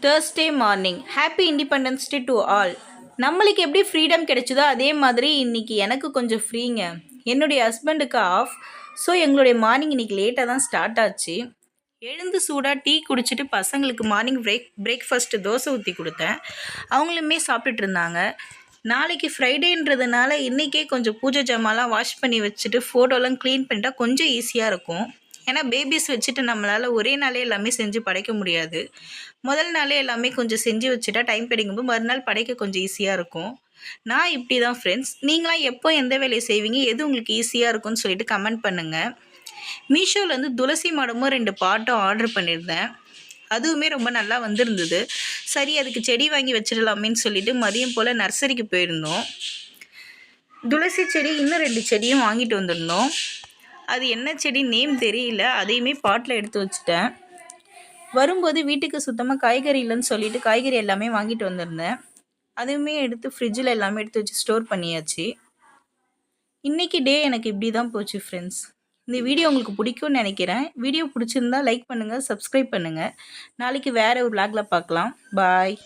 Thursday morning. Happy Independence Day to all. நம்மளுக்கு எப்படி freedom கிடைச்சதோ அதே மாதிரி இன்னைக்கு எனக்கு கொஞ்சம் ஃப்ரீங்க. என்னுடைய ஹஸ்பண்டுக்கு ஆஃப். ஸோ எங்களுடைய மார்னிங் இன்னைக்கு லேட்டாக தான் ஸ்டார்ட் ஆச்சு. எழுந்து சூடாக டீ குடிச்சிட்டு பசங்களுக்கு மார்னிங் பிரேக்ஃபாஸ்ட்டு தோசை ஊற்றி கொடுத்தேன். அவங்களுமே சாப்பிட்டுட்டு இருந்தாங்க. நாளைக்கு ஃப்ரைடேன்றதுனால இன்றைக்கே கொஞ்சம் பூஜை ஜாமான்லாம் வாஷ் பண்ணி வச்சுட்டு ஃபோட்டோலாம் க்ளீன் பண்ணிட்டா கொஞ்சம் ஈஸியாக இருக்கும். ஏன்னா பேபிஸ் வச்சுட்டு நம்மளால் ஒரே நாளே எல்லாமே செஞ்சு படைக்க முடியாது. முதல் நாளே எல்லாமே கொஞ்சம் செஞ்சு வச்சுட்டா டைம் கிடைக்கும்போது மறுநாள் படைக்க கொஞ்சம் ஈஸியாக இருக்கும். நான் இப்படி தான் ஃப்ரெண்ட்ஸ். நீங்களாம் எப்போ எந்த வேலையை செய்வீங்க, எது உங்களுக்கு ஈஸியாக இருக்கும்னு சொல்லிட்டு கமெண்ட் பண்ணுங்கள். மீஷோலேருந்து துளசி மாடமும் 2 பாட்டும் ஆர்டர் பண்ணியிருந்தேன். அதுவுமே ரொம்ப நல்லா வந்திருந்தது. சரி, அதுக்கு செடி வாங்கி வச்சிடலாமேன்னு சொல்லிட்டு மதியம் போல் நர்சரிக்கு போயிருந்தோம். துளசி செடி இன்னும் 2 செடியும் வாங்கிட்டு வந்திருந்தோம். அது என்ன செடி நேம் தெரியல, அதையுமே பாட்டில் எடுத்து வச்சுட்டேன். வரும்போது வீட்டுக்கு சுத்தமாக காய்கறி இல்லைன்னு சொல்லிட்டு காய்கறி எல்லாமே வாங்கிட்டு வந்திருந்தேன். அதுவுமே எடுத்து ஃப்ரிட்ஜில் எல்லாமே எடுத்து வச்சு ஸ்டோர் பண்ணியாச்சு. இன்றைக்கி டே எனக்கு இப்படி தான் போச்சு ஃப்ரெண்ட்ஸ். இந்த வீடியோ உங்களுக்கு பிடிக்கும்னு நினைக்கிறேன். வீடியோ பிடிச்சிருந்தா லைக் பண்ணுங்கள், சப்ஸ்கிரைப் பண்ணுங்கள். நாளைக்கு வேறு ஒரு vlogல பார்க்கலாம். பாய்.